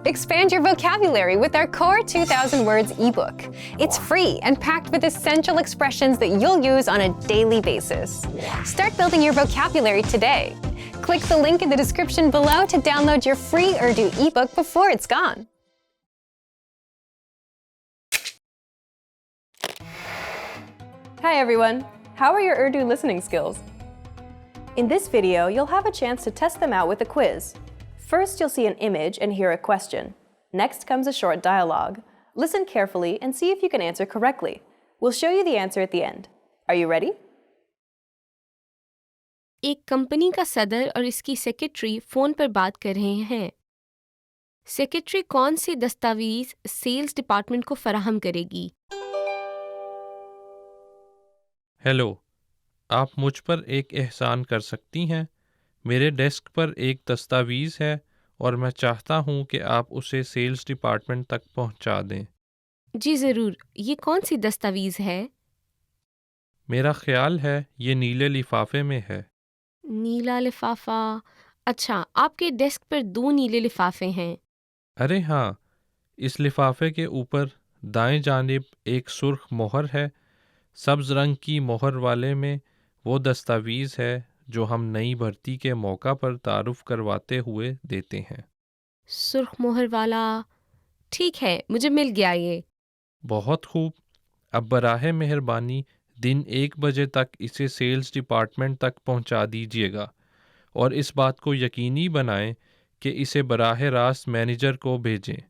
Expand your vocabulary with our Core 2000 Words ebook. It's free and packed with essential expressions that you'll use on a daily basis. Start building your vocabulary today. Click the link in the description below to download your free Urdu ebook before it's gone. Hi everyone! How are your Urdu listening skills? In this video, you'll have a chance to test them out with a quiz. First, you'll see an image and hear a question. Next comes a short dialogue. Listen carefully and see if you can answer correctly. We'll show you the answer at the end. Are you ready? एक company का सदर और इसकी secretary phone पर बात कर रहे हैं। सेक्रेटरी कौन से दस्तावेज़ सेल्स डिपार्टमेंट को फराहम करेगी? हेलो, आप मुझ पर एक एहसान कर सकती हैं। मेरे डेस्क पर एक दस्तावेज़ है और मैं चाहता हूँ कि आप उसे सेल्स डिपार्टमेंट तक पहुँचा दें। जी ज़रूर। ये कौन सी दस्तावेज़ है? मेरा ख्याल है ये नीले लिफाफे में है। नीला लिफाफा। अच्छा, आपके डेस्क पर 2 नीले लिफाफे हैं। अरे हाँ, इस लिफाफे के ऊपर दाएं जानिब एक सुर्ख मोहर है। सब्ज़ रंग की मोहर वाले में वो दस्तावेज़ है जो हम नई भर्ती के मौका पर तारुफ करवाते हुए देते हैं। सुर्ख मोहर वाला। ठीक है, मुझे मिल गया ये। बहुत खूब। अब बराहे मेहरबानी दिन 1 बजे तक इसे सेल्स डिपार्टमेंट तक पहुंचा दीजिएगा और इस बात को यकीनी बनाएं कि इसे बराह रास्त मैनेजर को भेजें।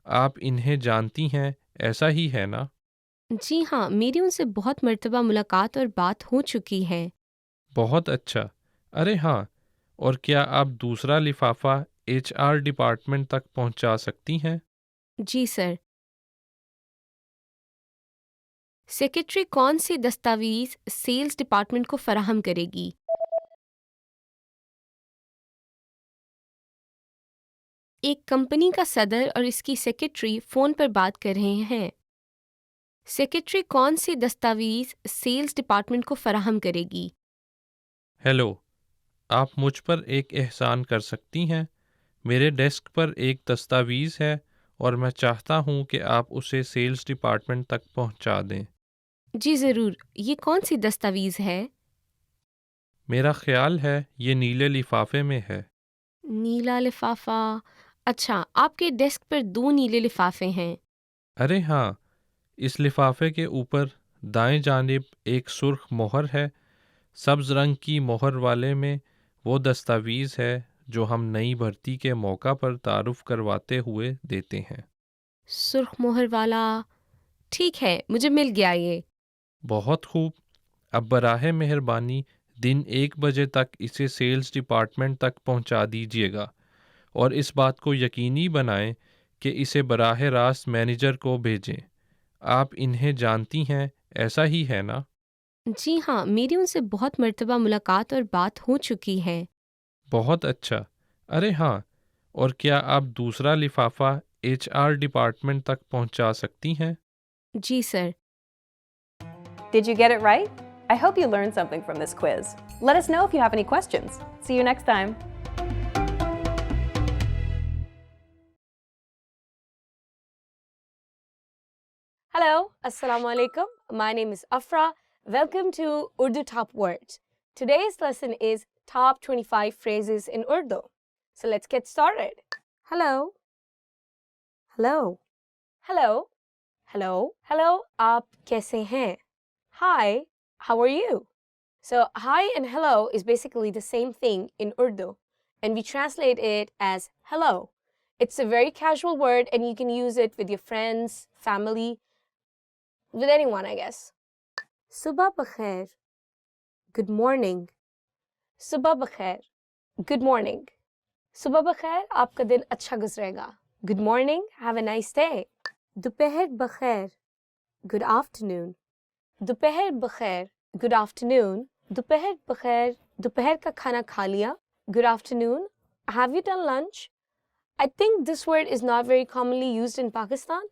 आप इन्हें जानती हैं, ऐसा ही है ना? जी हाँ, मेरी उनसे बहुत मर्तबा मुलाकात और बात हो चुकी है। बहुत अच्छा। अरे हाँ, और क्या आप दूसरा लिफाफा HR डिपार्टमेंट तक पहुंचा सकती हैं? जी सर। सेक्रेटरी कौन से दस्तावेज़ सेल्स डिपार्टमेंट को फराहम करेगी? एक कंपनी का सदर और इसकी सेक्रेटरी फ़ोन पर बात कर रहे हैं। सेक्रेटरी कौन से दस्तावेज़ सेल्स डिपार्टमेंट को फराहम करेगी? हेलो, आप मुझ पर एक एहसान कर सकती हैं। मेरे डेस्क पर एक दस्तावेज़ है और मैं चाहता हूँ कि आप उसे सेल्स डिपार्टमेंट तक पहुँचा दें। जी ज़रूर। ये कौन सी दस्तावेज़ है? मेरा ख्याल है ये नीले लिफाफे में है। नीला लिफाफा। अच्छा, आपके डेस्क पर 2 नीले लिफाफे हैं। अरे हाँ, इस लिफाफे के ऊपर दाएं जानिब एक सुर्ख मोहर है। सब्ज़ रंग की मोहर वाले में वो दस्तावेज़ है जो हम नई भर्ती के मौका पर तारुफ करवाते हुए देते हैं। सुर्ख मोहर वाला। ठीक है, मुझे मिल गया ये। बहुत खूब। अब बराहे मेहरबानी दिन 1 बजे तक इसे सेल्स डिपार्टमेंट तक पहुंचा दीजिएगा और इस बात को यकीनी बनाएं कि इसे बराह रास्त मैनेजर को भेजें। आप इन्हें जानती हैं, ऐसा ही है ना? जी हाँ, मेरी उनसे बहुत मर्तबा मुलाकात और बात हो चुकी है। बहुत अच्छा। अरे हाँ, और क्या आप दूसरा लिफाफा HR डिपार्टमेंट तक पहुंचा सकती हैं? जी sir. Did you get it right? I hope you learned something from this quiz. Let us know if you have any questions. See you next time. Hello, Assalamu alaikum. My name is Afra. Welcome to Urdu Top Words. Today's lesson is Top 25 Phrases in Urdu. So let's get started. Hello. Hello. Hello. Hello. Hello. आप कैसे हैं? Hi. How are you? So hi and hello is basically the same thing in Urdu, and we translate it as hello. It's a very casual word and you can use it with your friends, family, with anyone, I guess. Subah bakhair. Good morning. Subah bakhair. Good morning. Subah bakhair, आपका दिन अच्छा गुजरेगा. Good morning. Have a nice day. Dopeher bakhair. Good afternoon. Dopeher bakhair. Good afternoon. Dopeher bakhair. दोपहर का खाना खा लिया. Good afternoon. Have you done lunch? I think this word is not very commonly used in Pakistan.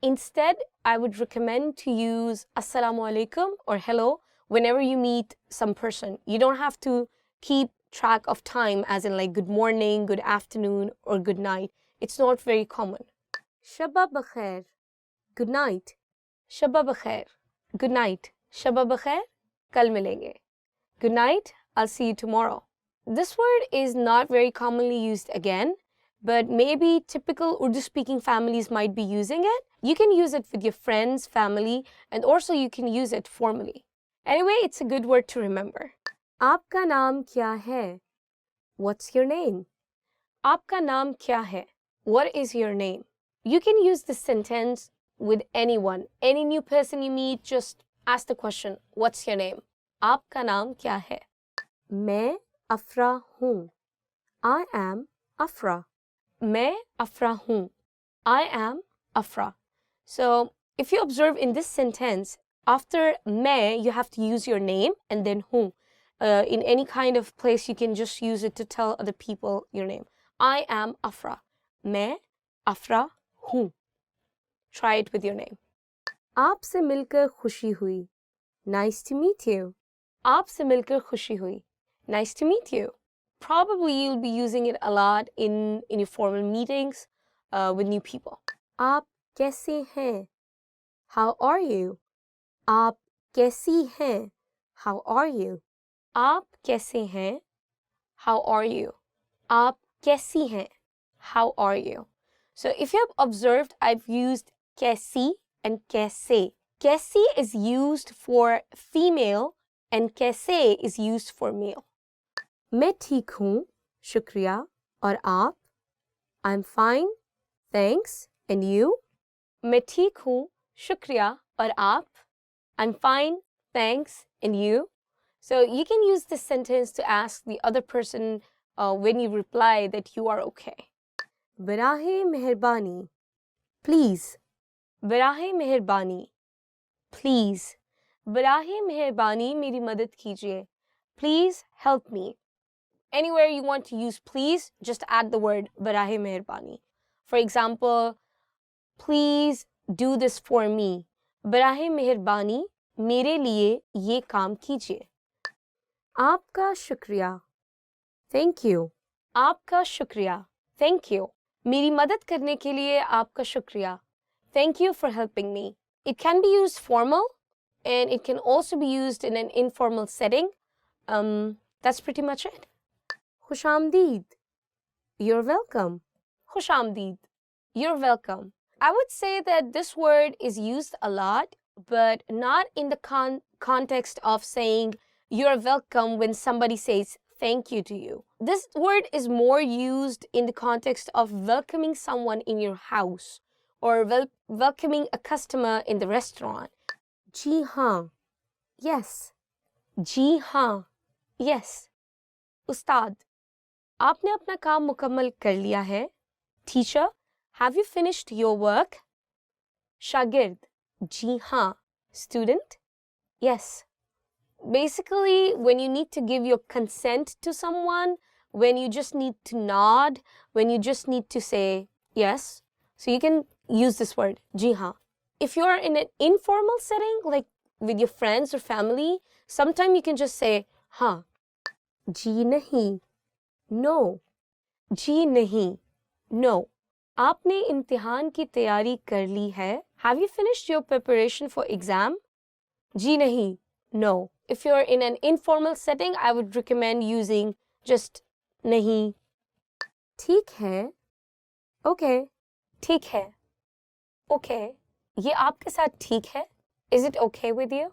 Instead, I would recommend to use Assalamu alaikum or hello whenever you meet some person. You don't have to keep track of time as in like good morning, good afternoon, or good night. It's not very common. Shabba bakhair, good night. Shabba bakhair, good night. Shabba bakhair, kal milenge. Good night, I'll see you tomorrow. This word is not very commonly used again, but maybe typical Urdu-speaking families might be using it. You can use it with your friends, family, and also you can use it formally. Anyway, it's a good word to remember. Aapka naam kya hai? What's your name? Aapka naam kya hai? What is your name? You can use this sentence with anyone. Any new person you meet, just ask the question, what's your name? Aapka naam kya hai? Main Afra hoon. I am Afra. Main Afra hoon. I am Afra. So, if you observe in this sentence, after main, you have to use your name and then hoon. In any kind of place, you can just use it to tell other people your name. I am Afra. Main Afra hoon. Try it with your name. Aapse milkar khushi hui. Nice to meet you. Aapse milkar khushi hui. Nice to meet you. Probably you'll be using it a lot in your formal meetings with new people. Aap kaise hain? How are you? Aap kaisi hain? How are you? Aap kaise hain? How are you? Aap kaisi hain? How are you? So if you have observed, I've used kaisi and kaise. Kaisi is used for female and kaise is used for male. मैं ठीक हूँ, शुक्रिया, और आप? I'm fine, thanks, and you? मैं ठीक हूँ, शुक्रिया, और आप? I'm fine, thanks, and you? So you can use this sentence to ask the other person when you reply that you are okay. बराहे मेहरबानी, please. बराहे मेहरबानी, please. बराहे मेहरबानी मेरी मदद कीजिए. Please help me. Anywhere you want to use please, just add the word barahe meherbani. For example, please do this for me. Barahe meherbani, mere liye ye kaam kijiye. Aapka shukriya. Thank you. Aapka shukriya. Thank you. Meri madad karne ke liye aapka shukriya. Thank you for helping me. It can be used formal and it can also be used in an informal setting. That's pretty much it. Khushamdeed. You're welcome. Khushamdeed. You're welcome. I would say that this word is used a lot, but not in the context of saying you're welcome when somebody says thank you to you. This word is more used in the context of welcoming someone in your house or welcoming a customer in the restaurant. Ji haan. Yes. Ji haan. Yes. Ustad. आपने अपना काम मुकम्मल कर लिया है? Teacher, have you finished your work? शागिर्द, जी हाँ. Student, yes. Basically, when you need to give your consent to someone, when you just need to nod, when you just need to say yes, so you can use this word, ji haan. If you're in an informal setting, like with your friends or family, sometimes you can just say हाँ. जी नहीं. No. जी नहीं. No. आपने इम्तिहान की तैयारी कर ली है? Have you finished your preparation for exam? जी नहीं. No. If you're in an informal setting, I would recommend using just नहीं. ठीक है. Okay. ठीक है. Okay. ये आपके साथ ठीक है? Is it okay with you?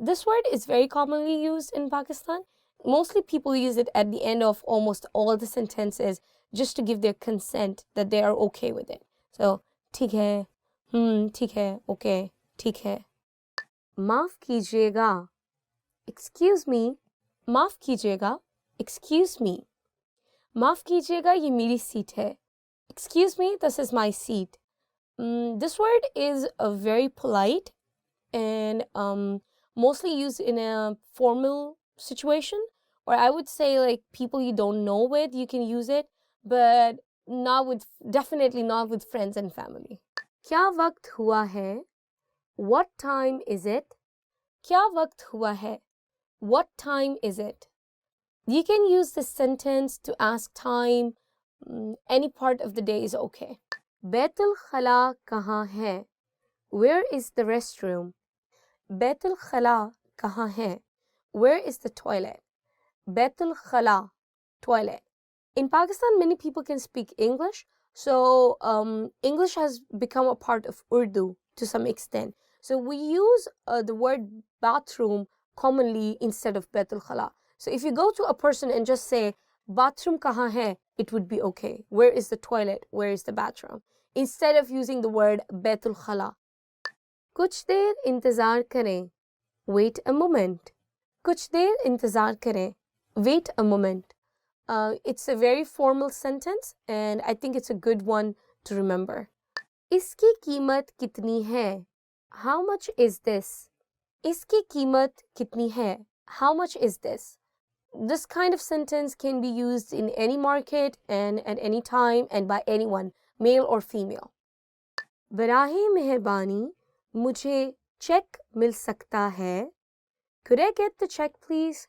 This word is very commonly used in Pakistan. Mostly people use it at the end of almost all the sentences just to give their consent that they are okay with it. So, ठीक है, ठीक है, okay, ठीक है. माफ कीजिएगा. Excuse me. माफ कीजिएगा. Excuse me. माफ कीजिएगा, ये मेरी सीट है. Excuse me, this is my seat. This word is very polite and mostly used in a formal situation, or I would say like people you don't know with, you can use it, but definitely not with friends and family. क्या वक्त हुआ है? What time is it? क्या वक्त हुआ है? What time is it? You can use this sentence to ask time Any part of the day is okay. Baitul Khala kahan hai? Where is the restroom? Baitul Khala kahan hai? Where is the toilet? Baitul Khala, toilet. In Pakistan, many people can speak English, so English has become a part of Urdu to some extent. So we use the word bathroom commonly instead of Baitul Khala. So if you go to a person and just say, bathroom kahan hai, it would be okay. Where is the toilet? Where is the bathroom? Instead of using the word Baitul Khala. Kuch der intezar kare. Wait a moment. Kuch der intezar kare. Wait a moment. It's a very formal sentence and I think it's a good one to remember. Iski कीमत कितनी है? How much is this? Iski कीमत कितनी है? How much is this? This kind of sentence can be used in any market and at any time and by anyone, male or female. बराहे मेहरबानी मुझे check मिल सकता है? Could I get the check please?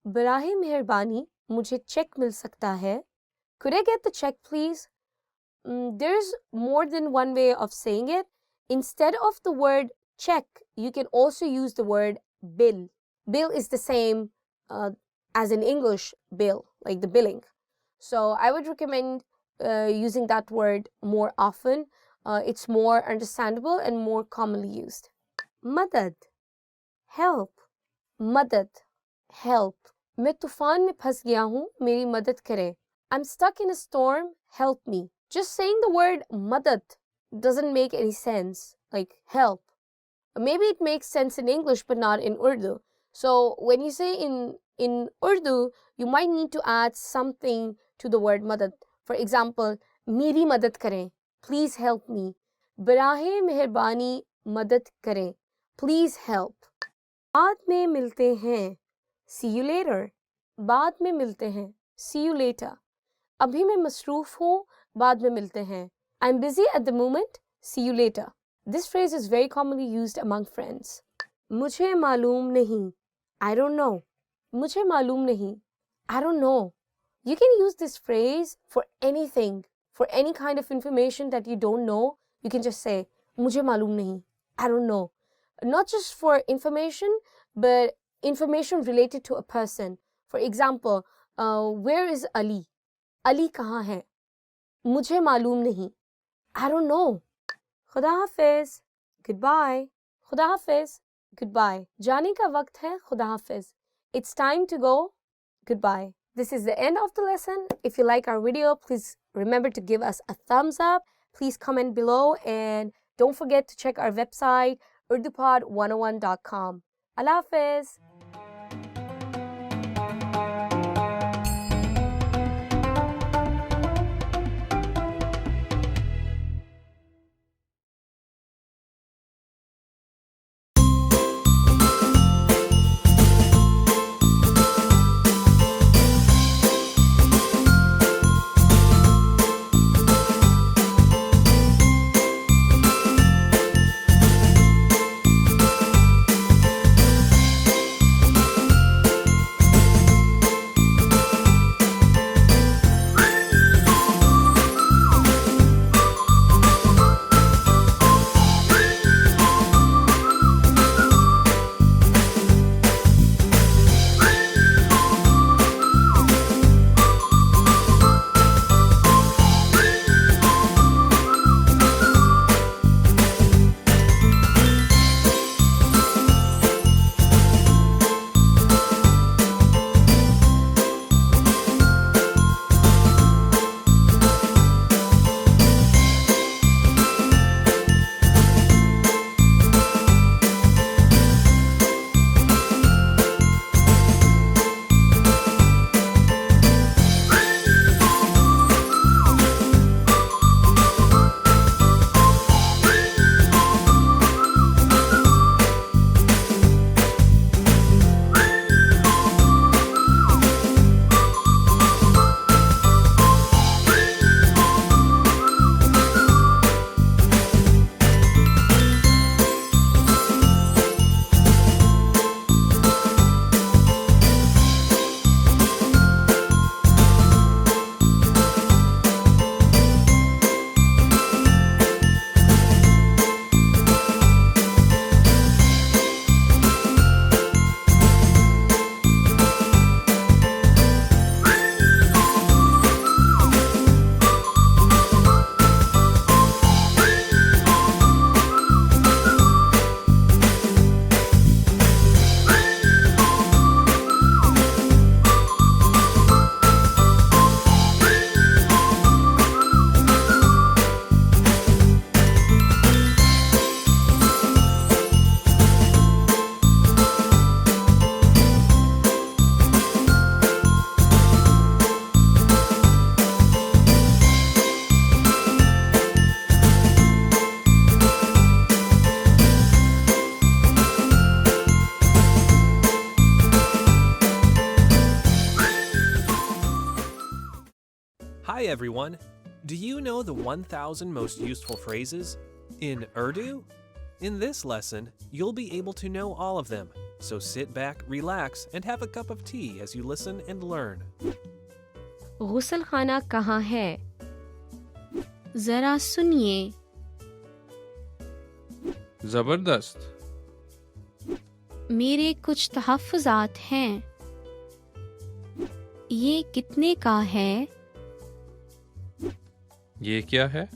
बराहे मेहरबानी मुझे check मिल सकता है? Could I get the check please? There's more than one way of saying it. Instead of the word check, you can also use the word bill. Bill is the same as in English bill, like the billing. So I would recommend using that word more often. It's more understandable and more commonly used. Madad, help. Madad, help. मैं तूफान में फंस गया हूँ, मेरी मदद करे. I'm stuck in a storm, help me. Just saying the word madad doesn't make any sense, like help. Maybe it makes sense in English but not in Urdu. So when you say in Urdu, you might need to add something to the word madad. For example, मेरी मदद करें, please help me. बराहे मेहरबानी मदद करें, please help. बाद में मिलते हैं, see you later. बाद में मिलते हैं, see you later. अभी मैं मसरूफ हूँ, बाद में मिलते हैं. I'm busy at the moment, see you later. This phrase is very commonly used among friends. मुझे मालूम नहीं, I don't know. मुझे मालूम नहीं, I don't know. You can use this phrase for anything, for any kind of information that you don't know. You can just say, मुझे मालूम नहीं, I don't know. Not just for information, but information related to a person. For example, where is Ali? Ali कहाँ है? मुझे मालूम नहीं, I don't know. खुदा हाफिज, goodbye. खुदा हाफिज, goodbye. जाने का वक्त है, खुदा हाफिज. It's time to go, goodbye. This is the end of the lesson. If you like our video, please remember to give us a thumbs up. Please comment below and don't forget to check our website, urdupod101.com. Allah Hafiz. everyone! Do you know the 1000 most useful phrases in Urdu? In this lesson, you'll be able to know all of them, so sit back, relax, and have a cup of tea as you listen and learn. गुसल खाना कहाँ है? जरा सुनिए. ज़बरदस्त। मेरे कुछ तहफ़्फ़ुज़ात हैं. ये कितने का है? ये क्या है?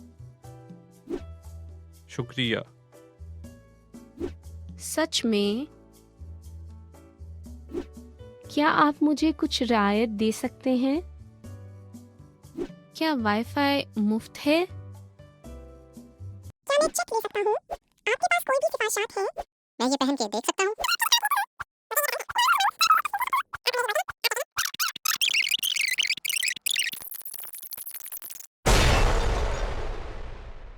शुक्रिया। सच में? क्या आप मुझे कुछ रियायत दे सकते हैं? क्या वाईफाई मुफ्त है? क्या मैं चेक ले सकता हूँ? आपके पास कोई भी सिफारिशात है? मैं ये पहन के देख सकता हूँ?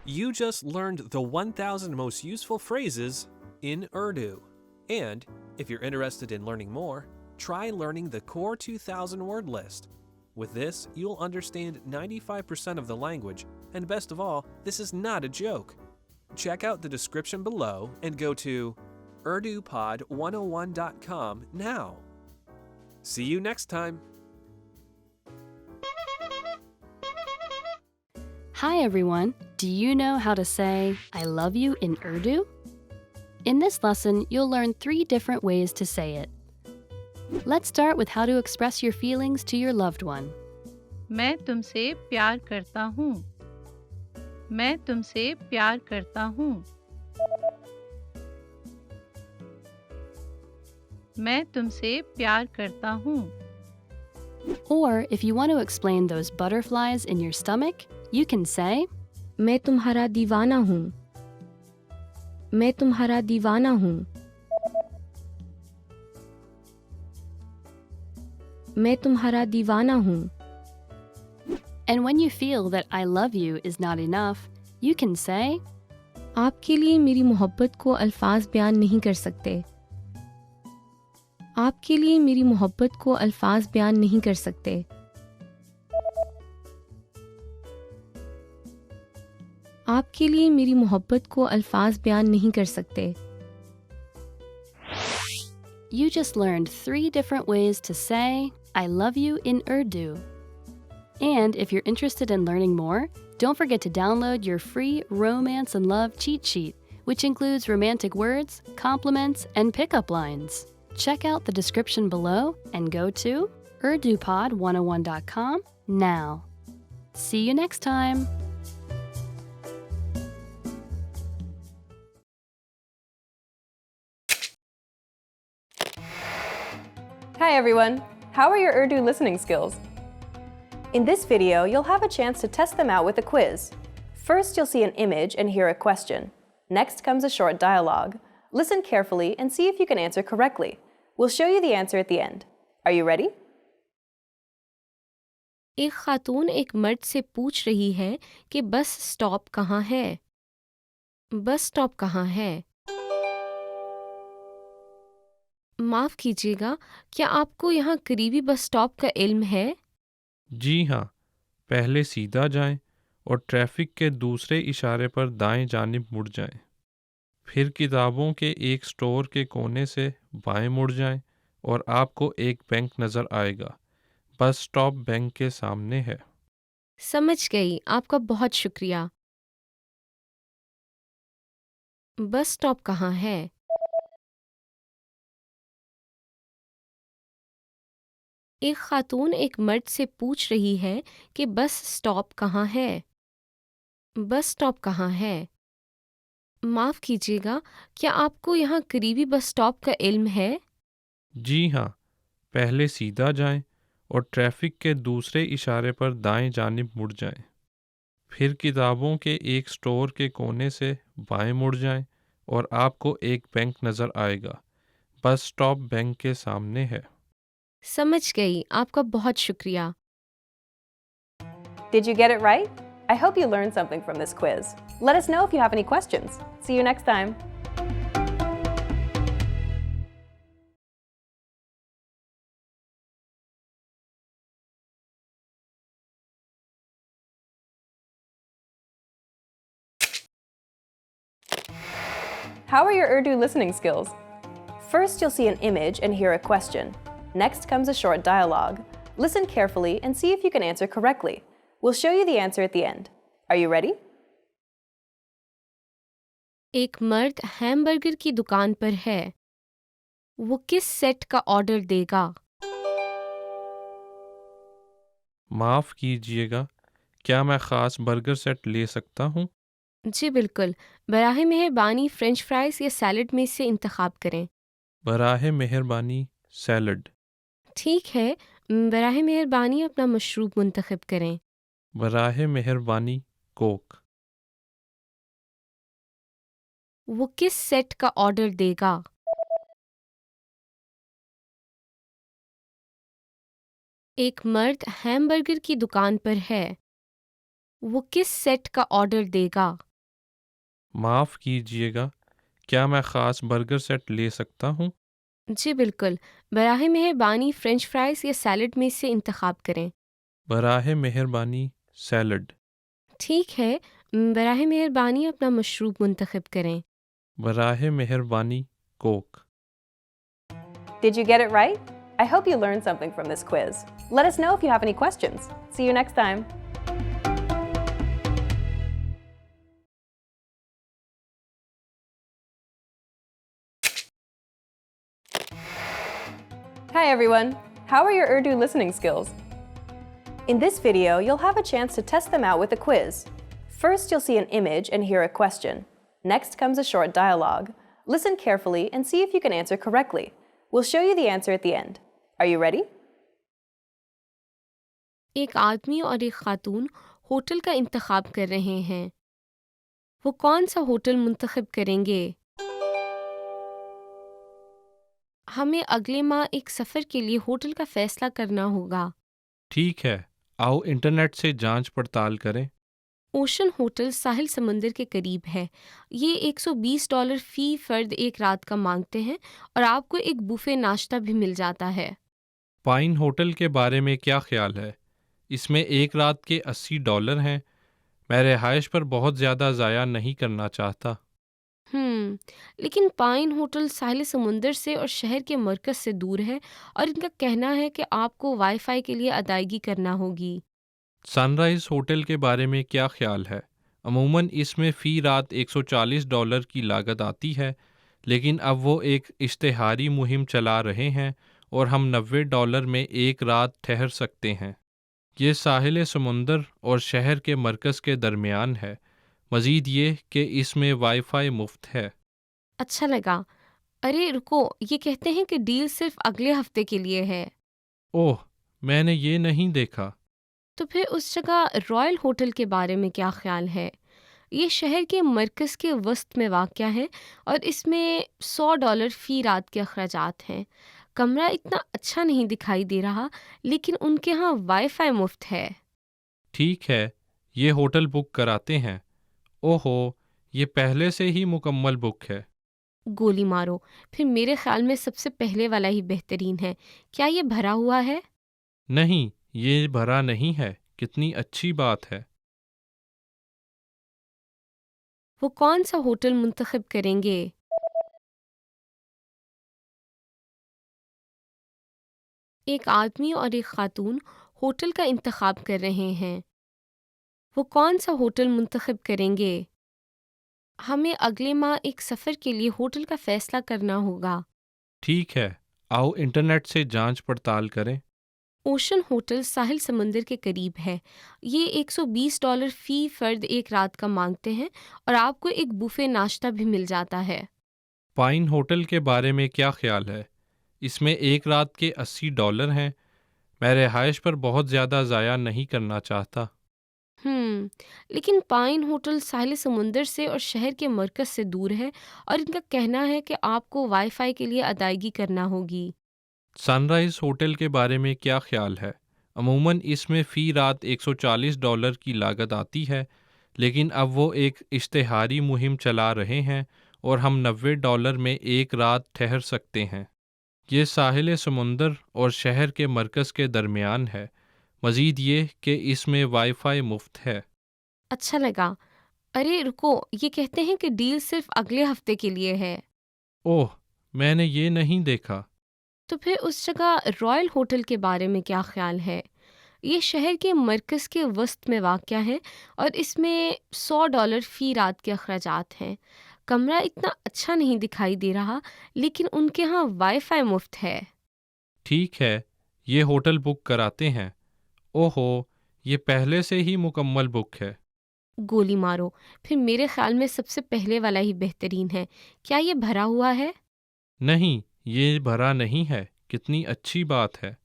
You just learned the 1000 most useful phrases in Urdu. And if you're interested in learning more, try learning the core 2000 word list. With this, you'll understand 95% of the language, and best of all, this is not a joke. Check out the description below and go to urdupod101.com now. See you next time. Hi everyone! Do you know how to say I love you in Urdu? In this lesson, you'll learn 3 different ways to say it. Let's start with how to express your feelings to your loved one. मैं तुमसे प्यार करता हूँ. मैं तुमसे प्यार करता हूँ. मैं तुमसे प्यार करता हूँ. Or if you want to explain those butterflies in your stomach, you can say, मैं तुम्हारा दीवाना हूँ. मैं तुम्हारा दीवाना हूँ. मैं तुम्हारा दीवाना हूँ. and when you feel that I love you is not enough, you can say, आपके लिए मेरी मोहब्बत को अल्फाज बयान नहीं कर सकते. आपके लिए मेरी मोहब्बत को अल्फाज बयान नहीं कर सकते. आपके लिए मेरी मोहब्बत को अल्फाज बयान नहीं कर सकते. You just learned 3 different ways to say I love you in Urdu. And if you're interested in learning more, don't forget to download your free Romance and Love cheat sheet, which includes romantic words, compliments, and pickup lines. Check out the description below and go to urdupod101.com now. See you next time! Hi everyone! How are your Urdu listening skills? In this video, you'll have a chance to test them out with a quiz. First, you'll see an image and hear a question. Next comes a short dialogue. Listen carefully and see if you can answer correctly. We'll show you the answer at the end. Are you ready? एक खातून एक मर्द से पूछ रही है कि bus stop कहाँ है. बस स्टॉप कहाँ है? माफ़ कीजिएगा, क्या आपको यहाँ करीबी बस स्टॉप का इल्म है? जी हाँ, पहले सीधा जाएं और ट्रैफिक के दूसरे इशारे पर दाएं जानिब मुड़ जाएं। फिर किताबों के एक स्टोर के कोने से बाएं मुड़ जाएं और आपको एक बैंक नज़र आएगा। बस स्टॉप बैंक के सामने है। समझ गई, आपका बहुत शुक्रिया. बस स्टॉप कहाँ है? एक खातून एक मर्द से पूछ रही है कि बस स्टॉप कहाँ है. बस स्टॉप कहाँ है? माफ़ कीजिएगा, क्या आपको यहाँ करीबी बस स्टॉप का इल्म है? जी हाँ, पहले सीधा जाएं और ट्रैफिक के दूसरे इशारे पर दाएं जानिब मुड़ जाएं। फिर किताबों के एक स्टोर के कोने से बाएं मुड़ जाएं और आपको एक बैंक नज़र आएगा। बस स्टॉप बैंक के सामने है। समझ गई, आपका बहुत शुक्रिया. Did you get it right? I hope you learned something from this quiz. Let us know if you have any questions. See you next time. How are your Urdu listening skills? First, you'll see an image and hear a question. Next comes a short dialogue. Listen carefully and see if you can answer correctly. We'll show you the answer at the end. Are you ready? एक मर्द hamburger की दुकान पर है। वो किस set का order देगा? माफ़ कीजिएगा, क्या मैं ख़ास बर्गर सेट ले सकता हूँ? जी बिल्कुल। बराहे मेहरबानी फ्रेंच फ्राइज़ या सैलड में से इंतखाब करें। बराहे मेहरबानी सैलड। ठीक है। बराहे मेहरबानी अपना मशरूब मुंतखब करें। बराहे मेहरबानी कोक। वो किस सेट का ऑर्डर देगा? एक मर्द हैमबर्गर की दुकान पर है। वो किस सेट का ऑर्डर देगा? माफ़ कीजिएगा, क्या मैं ख़ास बर्गर सेट ले सकता हूँ? जी बिल्कुल। बराहे मेहरबानी फ्रेंच फ्राइज़ या सैलड में से इंतखाब करें। बराहे मेहरबानी सैलड। ठीक है। बराहे मेहरबानी अपना मशरूब मुंतखब करें। बराहे मेहरबानी Coke. Did you get it right? I hope you learned something from this quiz. Let us know if you have any questions. See you next time. Hi everyone! How are your Urdu listening skills? In this video, you'll have a chance to test them out with a quiz. First, you'll see an image and hear a question. Next comes a short dialogue. Listen carefully and see if you can answer correctly. We'll show you the answer at the end. Are you ready? एक आदमी और एक खातून hotel का इंतखाब कर रहे हैं। वो कौन सा होटल मुंतखब करेंगे? हमें अगले माह एक सफ़र के लिए होटल का फ़ैसला करना होगा। ठीक है, आओ इंटरनेट से जांच पड़ताल करें। ओशन होटल साहिल समंदर के करीब है। ये $120 फ़ी फ़र्द एक रात का मांगते हैं और आपको एक बुफे नाश्ता भी मिल जाता है। पाइन होटल के बारे में क्या ख्याल है? इसमें एक रात के $80 हैं। मैं रिहाइश पर बहुत ज़्यादा ज़ाया नहीं करना चाहता। लेकिन पाइन होटल साहिल समुंदर से और शहर के मरकज़ से दूर है और इनका कहना है कि आपको वाईफाई के लिए अदायगी करना होगी। सनराइज़ होटल के बारे में क्या ख्याल है? अमूमन इसमें फ़ी रात $140 की लागत आती है, लेकिन अब वो एक इश्तिहारी मुहिम चला रहे हैं और हम $90 में एक रात ठहर सकते हैं। ये साहिल समुंदर और शहर के मरकज़ के दरमियान है। मज़ीद ये कि इसमें वाईफाई मुफ्त है। अच्छा लगा। अरे रुको, ये कहते हैं कि डील सिर्फ अगले हफ्ते के लिए है। ओह, मैंने ये नहीं देखा। तो फिर उस जगह रॉयल होटल के बारे में क्या ख्याल है? ये शहर के मरकज़ के वस्त में वाक़या है और इसमें $100 फ़ी रात के अखराजात हैं। कमरा इतना अच्छा नहीं दिखाई दे रहा, लेकिन उनके यहाँ वाईफाई मुफ्त है। ठीक है, ये होटल बुक कराते हैं। ओहो, ये पहले से ही मुकम्मल बुक है। गोली मारो। फिर मेरे ख्याल में सबसे पहले वाला ही बेहतरीन है। क्या ये भरा हुआ है? नहीं, ये भरा नहीं है। कितनी अच्छी बात है। वो कौन सा होटल मुंतखब करेंगे? एक आदमी और एक खातून होटल का इंतखाब कर रहे हैं। वो कौन सा होटल मुंतखब करेंगे? हमें अगले माह एक सफ़र के लिए होटल का फ़ैसला करना होगा। ठीक है, आओ इंटरनेट से जांच पड़ताल करें। ओशन होटल साहिल समंदर के करीब है। ये $120 फ़ी फ़र्द एक रात का मांगते हैं और आपको एक बुफे नाश्ता भी मिल जाता है। पाइन होटल के बारे में क्या ख्याल है? इसमें एक रात के $80 हैं। मैं रिहाइश पर बहुत ज़्यादा ज़ाया नहीं करना चाहता। लेकिन पाइन होटल साहिल समुंदर से और शहर के मरकज़ से दूर है और इनका कहना है कि आपको वाईफाई के लिए अदायगी करना होगी। सनराइज़ होटल के बारे में क्या ख्याल है? अमूमन इसमें फ़ी रात $140 की लागत आती है, लेकिन अब वो एक इश्तिहारी मुहिम चला रहे हैं और हम $90 में एक रात ठहर सकते हैं। ये साहिल समुंदर और शहर के मरकज़ के दरमियान है। मज़ीद ये कि इसमें वाईफाई मुफ्त है। अच्छा लगा। अरे रुको, ये कहते हैं कि डील सिर्फ अगले हफ्ते के लिए है। ओह, मैंने ये नहीं देखा। तो फिर उस जगह रॉयल होटल के बारे में क्या ख्याल है? ये शहर के मरकज़ के वस्त में वाक़या है और इसमें $100 फ़ी रात के अखराजात हैं। कमरा इतना अच्छा नहीं दिखाई दे रहा, लेकिन उनके यहाँ वाईफ़ाई मुफ्त है। ठीक है, ये होटल बुक कराते हैं। ओहो, ये पहले से ही मुकम्मल बुक है। गोली मारो, फिर मेरे ख्याल में सबसे पहले वाला ही बेहतरीन है। क्या ये भरा हुआ है? नहीं, ये भरा नहीं है। कितनी अच्छी बात है।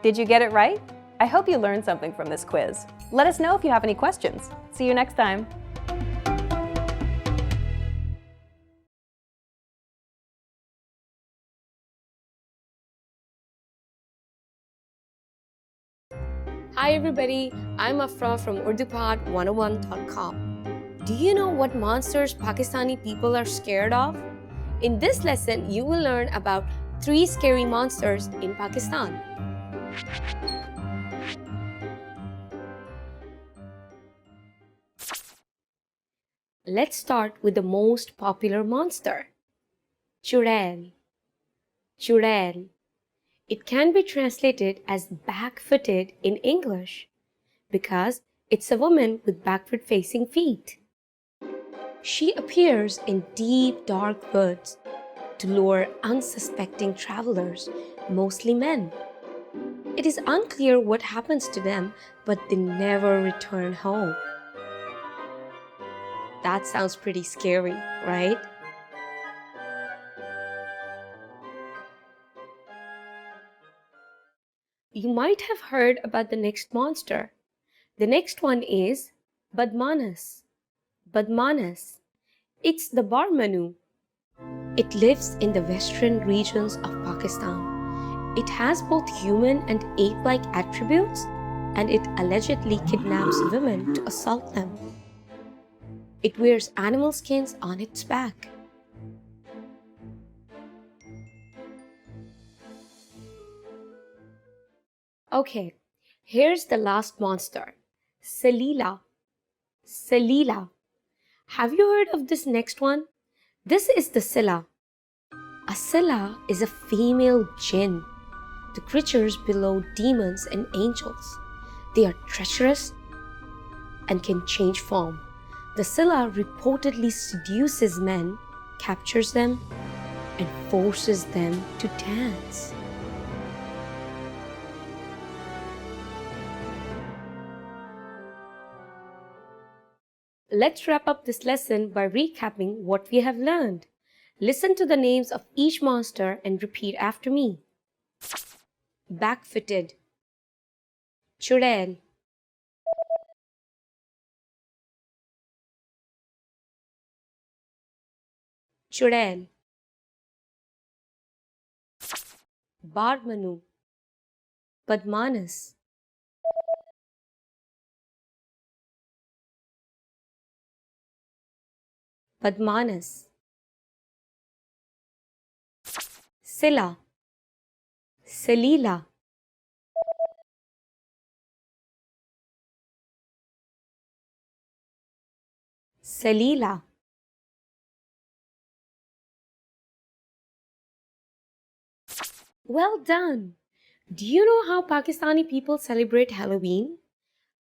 Did you get it right? I hope you learned something from this quiz. Let us know if you have any questions. See you next time. Hi everybody, I'm Afra from UrduPod101.com. Do you know what monsters Pakistani people are scared of? In this lesson, you will learn about 3 scary monsters in Pakistan. Let's start with the most popular monster, Chudail. Chudail. It can be translated as back-footed in English because it's a woman with backward-facing feet. She appears in deep, dark woods to lure unsuspecting travelers, mostly men. It is unclear what happens to them, but they never return home. That sounds pretty scary, right? You might have heard about the next monster. The next one is Badmanas. Badmanas. It's the Barmanu. It lives in the western regions of Pakistan. It has both human and ape-like attributes, and it allegedly kidnaps women to assault them. It wears animal skins on its back. Okay, here's the last monster, Salila. Salila. Have you heard of this next one? This is the Silla. A Silla is a female jinn. The creatures below demons and angels. They are treacherous and can change form. The Silla reportedly seduces men, captures them, and forces them to dance. Let's wrap up this lesson by recapping what we have learned. Listen to the names of each monster and repeat after me. Back-footed, Chudail, Chudail, Barmanu, Badmanas, Badmanas, Silla, Salila, Salila. Well done! Do you know how Pakistani people celebrate Halloween?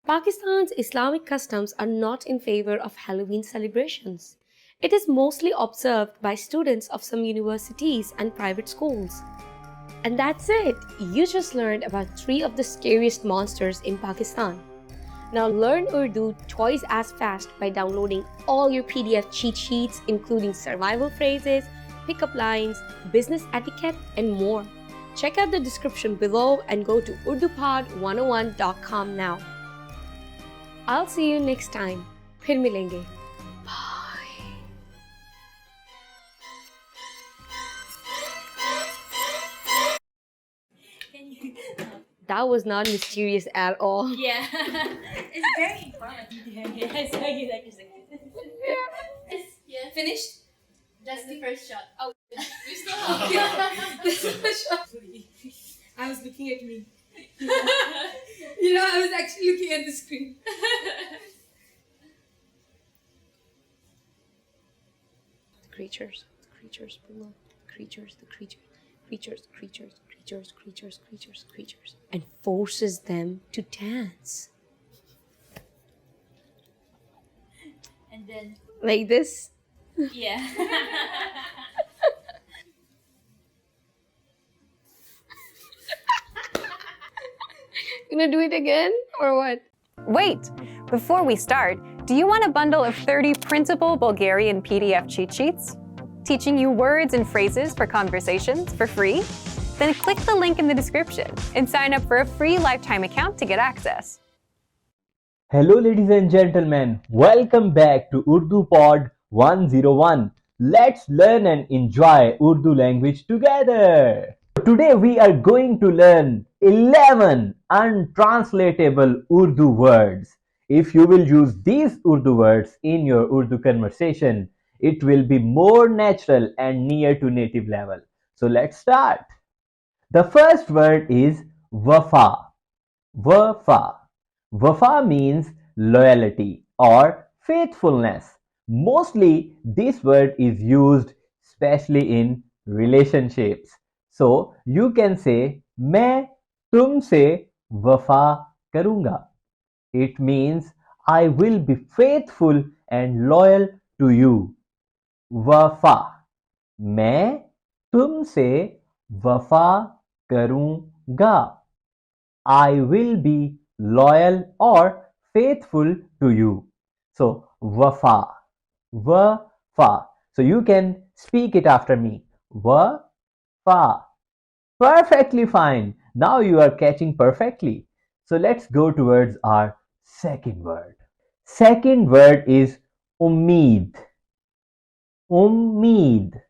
Pakistan's Islamic customs are not in favor of Halloween celebrations. It is mostly observed by students of some universities and private schools. And that's it! You just learned about 3 of the scariest monsters in Pakistan. Now learn Urdu twice as fast by downloading all your PDF cheat sheets, including survival phrases, pickup lines, business etiquette, and more. Check out the description below and go to urdupod101.com now. I'll see you next time. फिर मिलेंगे. Bye. That was not mysterious at all. Yeah, it's very informative. Yeah, I saw you like a second. Yeah. Finished? That's the first shot. Oh, we still have. This is the shot. I was looking at me. I was actually looking at the screen. creatures, the creatures below, the creatures, and forces them to dance. And then, Like this. yeah. Gonna do it again or what? Wait! Before we start, do you want a bundle of 30 printable Bulgarian PDF cheat sheets? Teaching you words and phrases for conversations for free? Then click the link in the description and sign up for a free lifetime account to get access. Hello ladies and gentlemen, welcome back to Urdu Pod 101. Let's learn and enjoy Urdu language together. Today we are going to learn 11 untranslatable Urdu words. If you will use these Urdu words in your Urdu conversation, it will be more natural and near to native level. So let's start. The first word is wafa. Wafa. Wafa means loyalty or faithfulness. Mostly this word is used especially in relationships. So you can say मैं तुमसे वफा करूँगा. It means I will be faithful and loyal to you. वफा. मैं तुमसे वफा करूँगा. I will be loyal or faithful to you. So wafa. Wafa. So you can speak it after me. Wafa. Perfectly fine. Now you are catching perfectly. So let's go towards our second word. Second word is ummeed. Ummeed.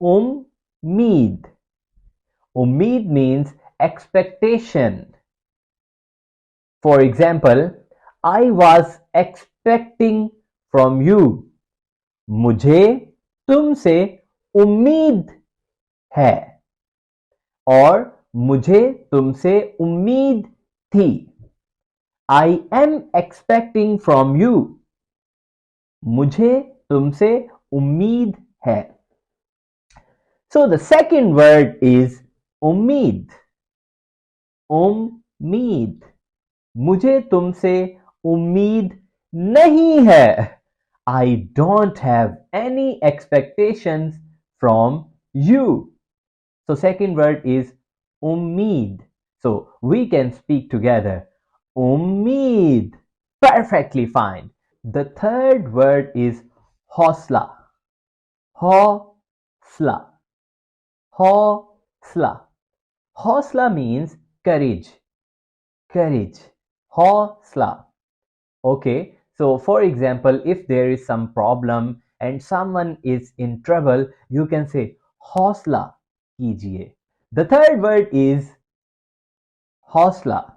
Ummeed. Ummeed means expectation. For example, I was expecting from you. मुझे तुमसे उम्मीद है. और मुझे तुमसे उम्मीद थी. I am expecting from you. मुझे तुमसे उम्मीद है. So the second word is उम्मीद. उम्मीद. मुझे तुमसे उम्मीद नहीं है. I don't have any expectations from you. So second word is ummeed. So we can speak together. Ummeed. Perfectly fine. The third word is hosla. Hosla. Hosla. Hosla means courage. Courage. Hosla. Okay, so for example, if there is some problem and someone is in trouble, you can say hosla kijiye. The third word is hosla.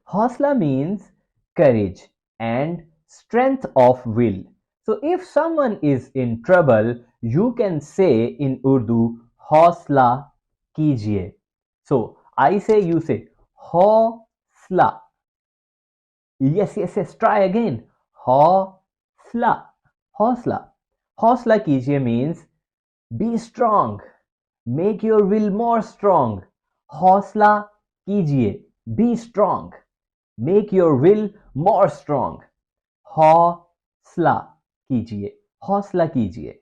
Hosla means courage and strength of will. So if someone is in trouble, you can say in Urdu hosla kijiye. So I say, you say hosla. Yes, try again. Hosla. Hosla. Hosla kijiye means be strong. Make your will more strong. Hosla kijiye. Be strong. Make your will more strong. Hosla kijiye. Hosla kijiye.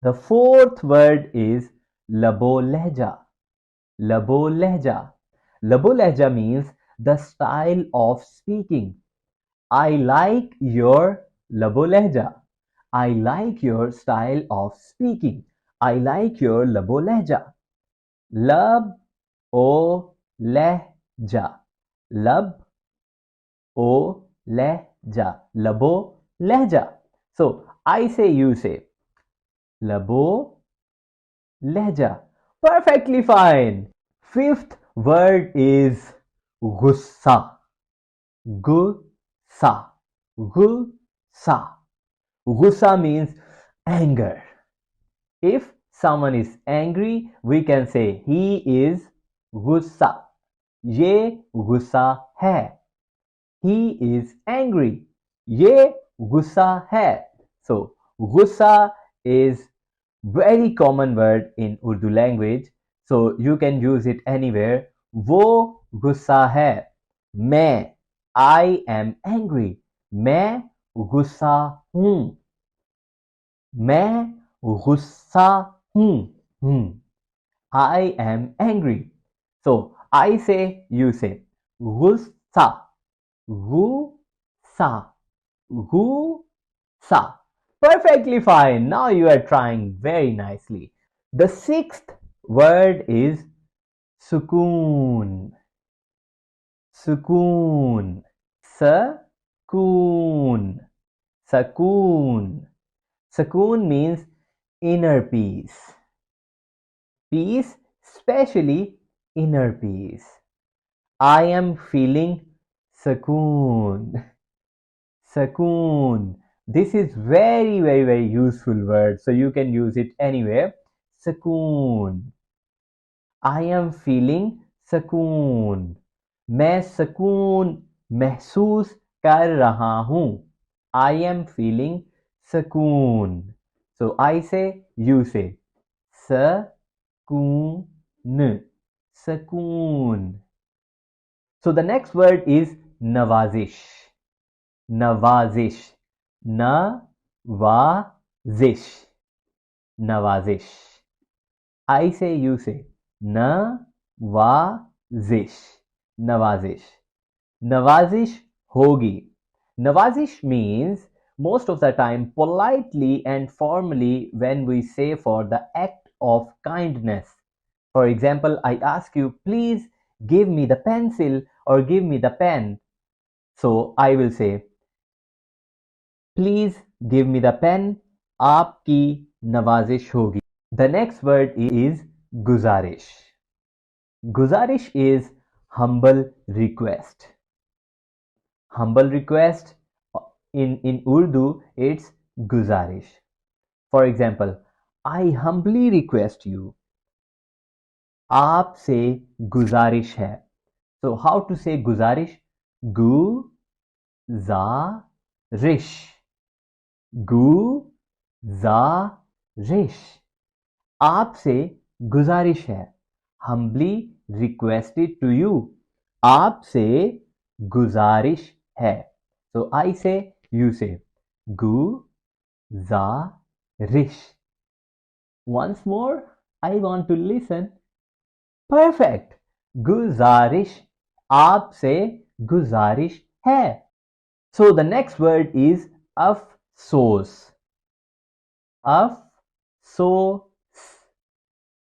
The fourth word is labo lehja. Labo lehja. Labo lehja means the style of speaking. I like your labo lehja. I like your style of speaking. I like your labo lehja. Lab o lehja. Lab o lehja. Labo lehja. So I say, you say. Labo lehja. Perfectly fine. Fifth word is gussa. Gussa. Gussa. Gussa means anger. If someone is angry, we can say he is gussa. Ye gussa hai. He is angry. Ye gussa hai. So Gussa is very common word in Urdu language, so you can use it anywhere. वो गुस्सा है. मैं, I am angry. मैं गुस्सा हूँ. मैं गुस्सा हूँ. I am angry. So I say, you say. Gussa. Gussa. Gussa. Perfectly fine. Now you are trying very nicely. The sixth word is sukoon. Sukoon. Sakoon. Sakoon. Sakoon means inner peace. Peace, especially inner peace. I am feeling sakoon. Sakoon. This is very useful word, so you can use it anywhere. Sakoon. I am feeling sakoon. मैं सकून महसूस कर रहा हूँ. I am feeling sakoon. So I say, you say. Sakoon. Sakoon. So the next word is nawazish. Nawazish. Nawazish. Nawazish. I say, you say. Nawazish. Nawazish. Nawazish hogi. Nawazish means most of the time politely and formally when we say for the act of kindness. For example, I ask you, please give me the pencil or give me the pen. So I will say, please give me the pen. आपकी नवाजिश होगी. The next word is guzarish. Guzarish is humble request. Humble request in Urdu, it's guzarish. For example, I humbly request you. आपसे गुजारिश है. So how to say guzarish? Guzarish. Guzarish. आपसे गुजारिश है. Humbly requested to you. आपसे गुजारिश है. So I say, you say. Guzarish. Once more, I want to listen. Perfect. Guzarish. आपसे गुजारिश है. So the next word is afsos. Afsos.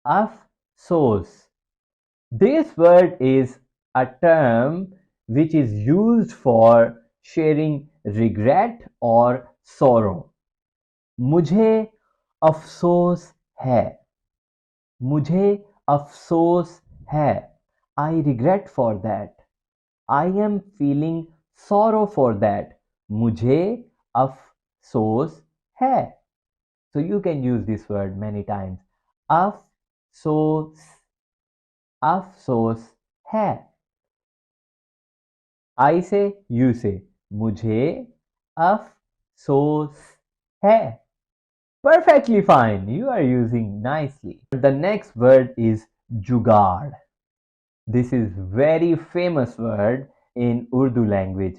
Afsos. This word is a term which is used for sharing regret or sorrow. मुझे अफसोस है. मुझे अफसोस है. I regret for that. I am feeling sorrow for that. मुझे अफसोस है. So you can use this word many times. अफसोस. अफसोस है. I say, you say. मुझे अफसोस है. Perfectly fine. You are using nicely. The next word is jugaad. This is very famous word in Urdu language.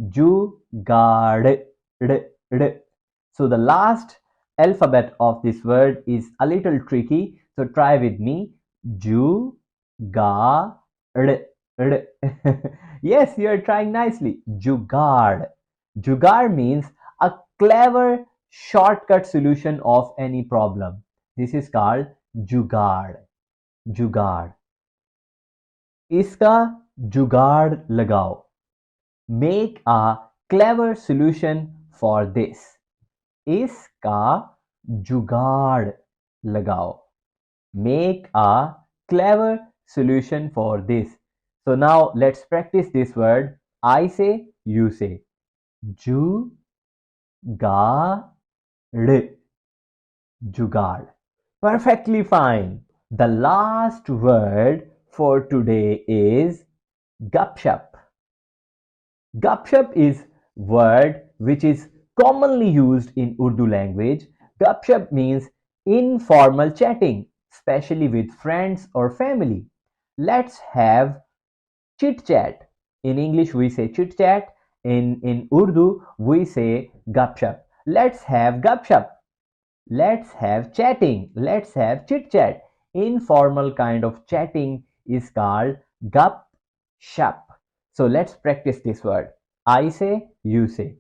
Jugaad. So the last alphabet of this word is a little tricky. So try with me. Jugaad. Yes, you are trying nicely. Jugaad. Jugaad means a clever shortcut solution of any problem. This is called jugaad. Jugaad. इसका जुगाड़ लगाओ. Make a clever solution for this. इसका जुगाड़ लगाओ. Make a clever solution for this. So now let's practice this word. I say, you say. Jugaad. Jugaad. Perfectly fine. The last word for today is gupshup. Gupshup is word which is commonly used in Urdu language. Gupshup means informal chatting, especially with friends or family. Let's have chit chat. In English, we say chit chat. In Urdu, we say gupshup. Let's have gupshup. Let's have chatting. Let's have chit chat. Informal kind of chatting is called gup shup. So let's practice this word. I say, you say.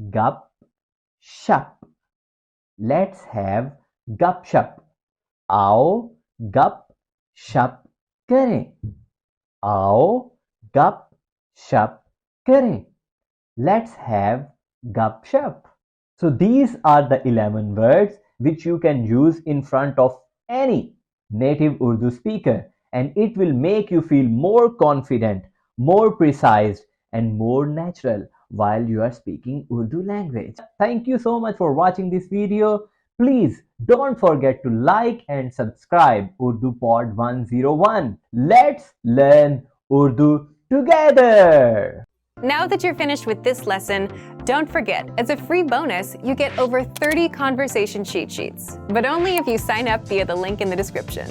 Gup shup. Let's have gup shup. आओ गप शप करें. आओ गप शप करें. Let's have gup shup. So these are the 11 words which you can use in front of any native Urdu speaker, and it will make you feel more confident, more precise, and more natural while you are speaking Urdu language. Thank you so much for watching this video. Please don't forget to like and subscribe Urdu Pod 101. Let's learn Urdu together. Now that you're finished with this lesson, don't forget, as a free bonus, you get over 30 conversation cheat sheets, but only if you sign up via the link in the description.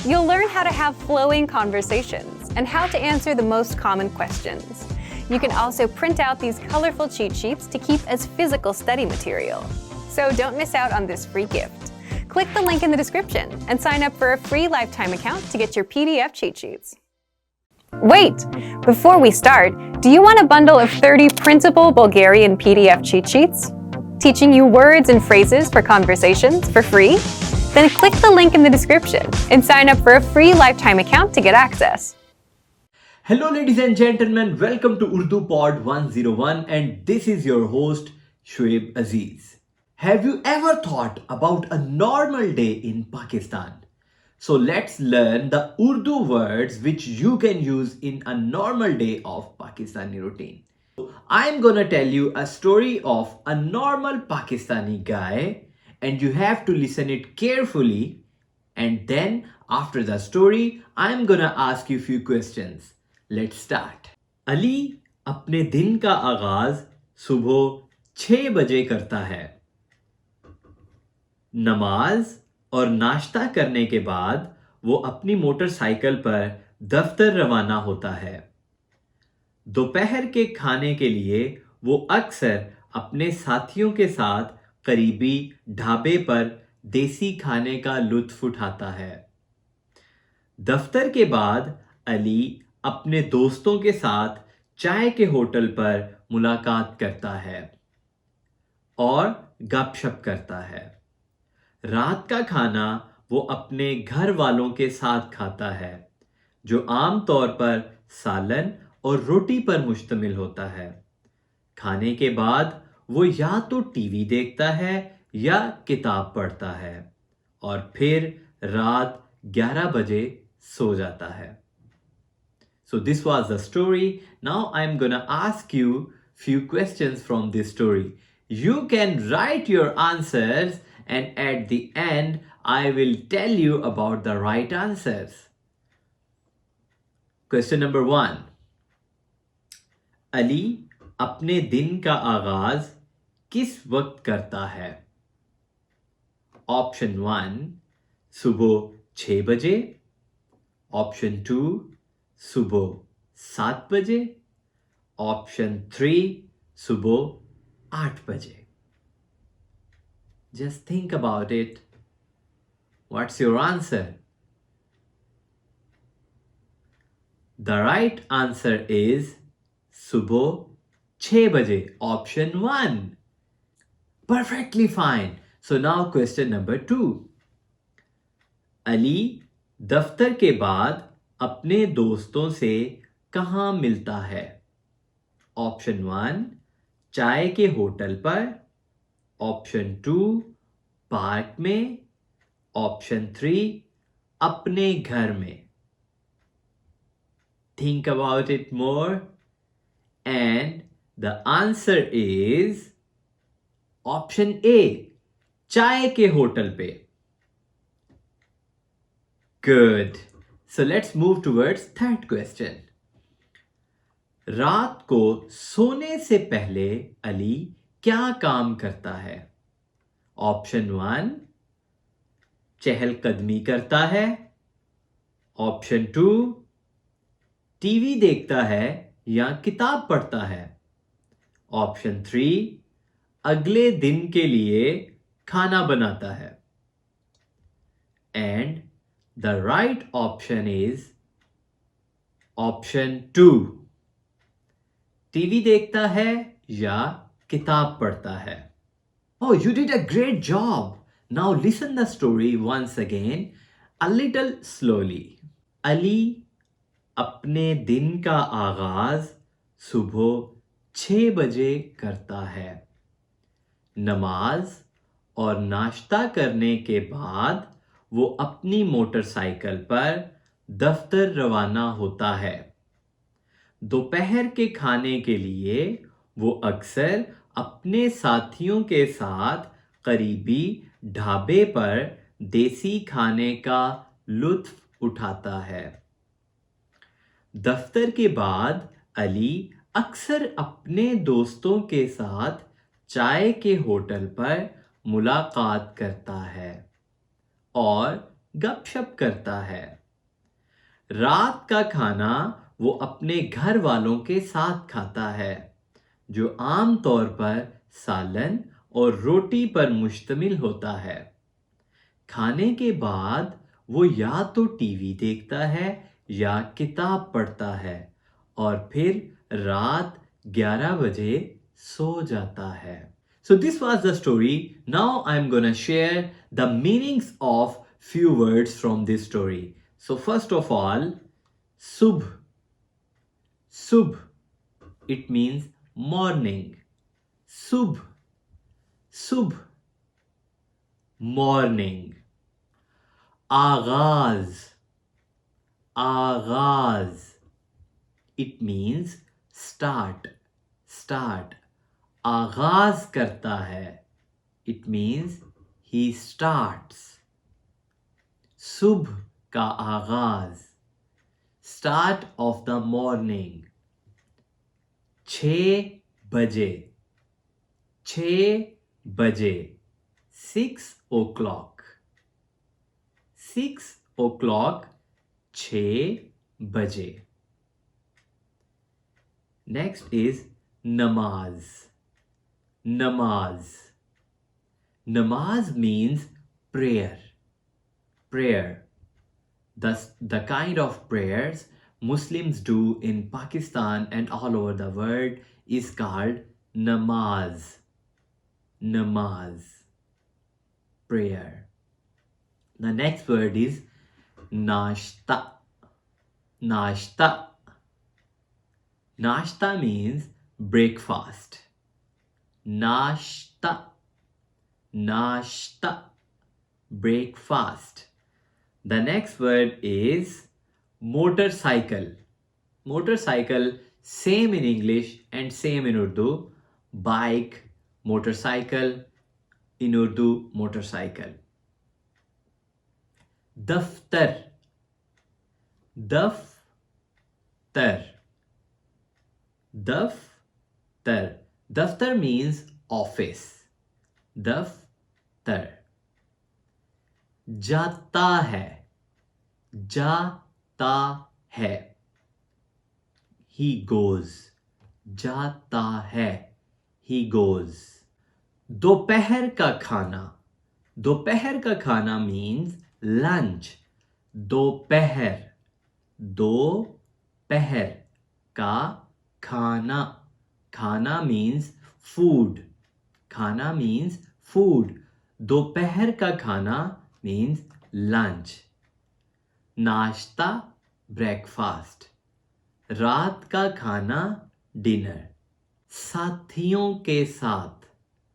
You'll learn how to have flowing conversations and how to answer the most common questions. You can also print out these colorful cheat sheets to keep as physical study material. So don't miss out on this free gift. Click the link in the description and sign up for a free lifetime account to get your PDF cheat sheets. Wait! Before we start, do you want a bundle of 30 printable Bulgarian PDF cheat sheets? Teaching you words and phrases for conversations for free? Then click the link in the description and sign up for a free lifetime account to get access. Hello ladies and gentlemen, welcome to Urdu Pod 101, and this is your host Shoaib Aziz. Have you ever thought about a normal day in Pakistan? So let's learn the Urdu words which you can use in a normal day of Pakistani routine. I'm gonna tell you a story of a normal Pakistani guy, and you have to listen it carefully, and then after the story I'm gonna ask you few questions. Let's start. Ali अपने दिन का आगाज सुबह 6 बजे करता है. नमाज और नाश्ता करने के बाद वो अपनी मोटरसाइकिल पर दफ्तर रवाना होता है. दोपहर के खाने के लिए वो अक्सर अपने साथियों के साथ करीबी ढाबे पर देसी खाने का लुत्फ उठाता है. दफ्तर के बाद अली अपने दोस्तों के साथ चाय के होटल पर मुलाकात करता है और गपशप करता है. रात का खाना वो अपने घर वालों के साथ खाता है, जो आमतौर पर सालन और रोटी पर मुश्तमिल होता है. खाने के बाद वो या तो टीवी देखता है या किताब पढ़ता है और फिर रात 11 बजे सो जाता है. So this was the story. Now I'm gonna ask you few questions from this story. You can write your answers, and at the end I will tell you about the right answers. Question number 1. Ali अपने दिन का आगाज किस वक्त करता है? Option 1 सुबह 6 बजे. Option 2 सुबह 7 बजे. Option 3 सुबह 8 बजे. Just think about it. What's your answer? The right answer is सुबह 6 बजे. Option 1. Perfectly fine. So now question number 2. Ali दफ्तर के बाद अपने दोस्तों से कहाँ मिलता है? Option 1 चाय के होटल पर. Option 2 पार्क में. Option 3 अपने घर में. Think about it more, and the answer is Option A चाय के होटल पे. Good. So let's move towards third question. रात को सोने से पहले अली क्या काम करता है? ऑप्शन 1 चहलकदमी करता है, ऑप्शन 2 टीवी देखता है या किताब पढ़ता है, ऑप्शन 3 अगले दिन के लिए खाना बनाता है. And the right option is option 2 TV देखता है या किताब पढ़ता है. Oh, you did a great job. Now listen the story once again a little slowly. Ali अपने दिन का आगाज सुबह 6 बजे करता है. नमाज और नाश्ता करने के बाद वो अपनी मोटरसाइकिल पर दफ्तर रवाना होता है. दोपहर के खाने के लिए वो अक्सर अपने साथियों के साथ करीबी ढाबे पर देसी खाने का लुत्फ उठाता है. दफ्तर के बाद अली अक्सर अपने दोस्तों के साथ चाय के होटल पर मुलाकात करता है और गपशप करता है. रात का खाना वो अपने घर वालों के साथ खाता है, जो आम तौर पर सालन और रोटी पर मुश्तमिल होता है. खाने के बाद वो या तो टीवी देखता है या किताब पढ़ता है और फिर रात 11 बजे सो जाता है. So this was the story. Now I'm gonna share the meanings of few words from this story. So first of all, subh. Subh. It means morning. Subh. Subh. Morning. Aghaz. Aghaz. It means start. Start. आगाज करता है. It means he starts. सुबह का आगाज. Start of the morning. 6 बजे. 6 बजे. 6 o'clock. 6 o'clock. 6 बजे. Next is namaz. Namaz. Namaz means prayer. Prayer. Thus, the kind of prayers Muslims do in Pakistan and all over the world is called namaz. Namaz. Prayer. The next word is nashta. Nashta. Nashta means breakfast. Nashta. Nashta. Breakfast. The next word is motorcycle. Motorcycle, same in English and same in Urdu. Bike, motorcycle, in Urdu, motorcycle. Daftar. Daftar. Daftar. Daftar means office. Daftar. जाता है. जाता है. He goes. जाता है. He goes. दोपहर का खाना. दोपहर का खाना means lunch. दोपहर. दोपहर का खाना. खाना means food. खाना means food. दोपहर का खाना means lunch. नाश्ता breakfast. रात का खाना dinner. साथियों के साथ.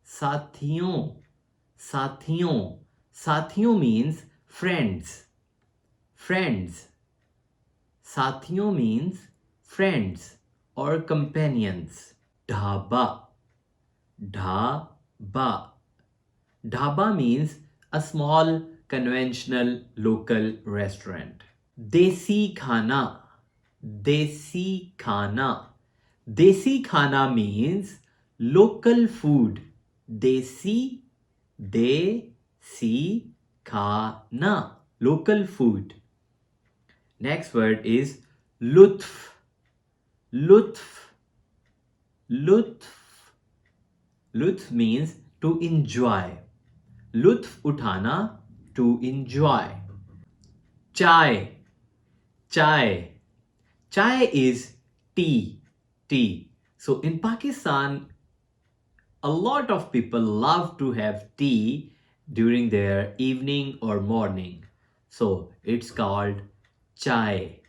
साथियों. साथियों. साथियों means friends. Friends. साथियों means friends or companions. Dhaba. Dhaba. Dhaba means a small conventional local restaurant. Desi khana. Desi khana. Desi khana means local food. Desi khana. Local food. Next word is lutf. Lutf. Lutf. Lutf means to enjoy. Lutf uthana, to enjoy. Chai. Chai. Chai is tea. Tea. So in Pakistan, a lot of people love to have tea during their evening or morning. So it's called chai.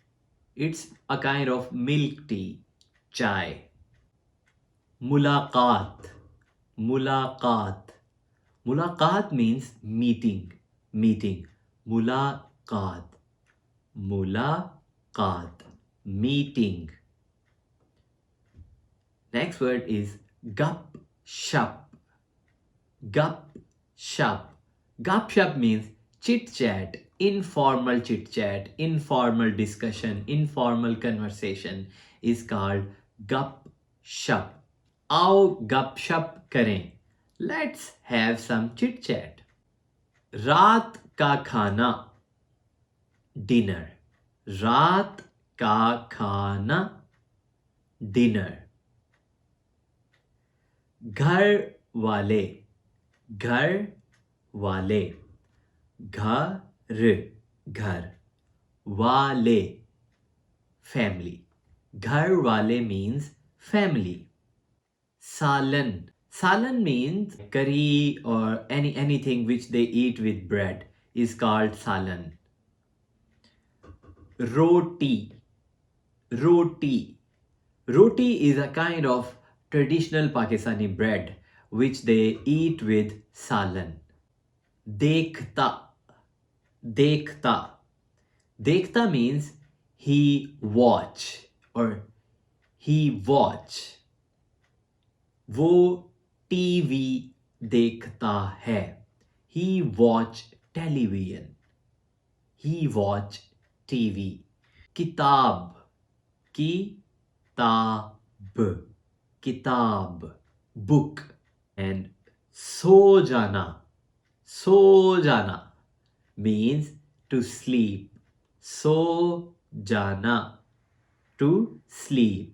It's a kind of milk tea. Chai. Mulaqat. Mulaqat. Mulaqat means meeting. Meeting. Mulaqat. Mulaqat. Meeting. Next word is gup shup. Gup shup. Gup shup means chit chat, informal chit chat, informal discussion, informal conversation is called gup shup. आओ गप शप करें. Let's have some chit chat. रात का खाना. Dinner. रात का खाना. Dinner. घर वाले. घर वाले. घर. घर. वाले. Family. घर वाले means family. Salan. Salan means curry or anything which they eat with bread is called salan. Roti. Roti. Roti is a kind of traditional Pakistani bread which they eat with salan. Dekhta. Dekhta. Dekhta means he watch or he watch. वो TV देखता है. He watch television. He watch TV. किताब. किताब. किताब. Book. And सो जाना. सो जाना means to sleep. सो जाना. To sleep.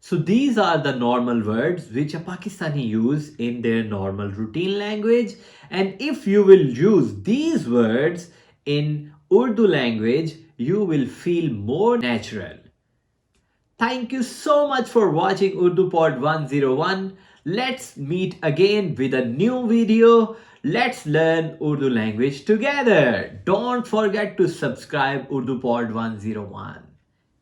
So these are the normal words which a Pakistani use in their normal routine language, and if you will use these words in Urdu language, you will feel more natural. Thank you so much for watching Urdu Pod 101. Let's meet again with a new video. Let's learn Urdu language together. Don't forget to subscribe Urdu Pod 101.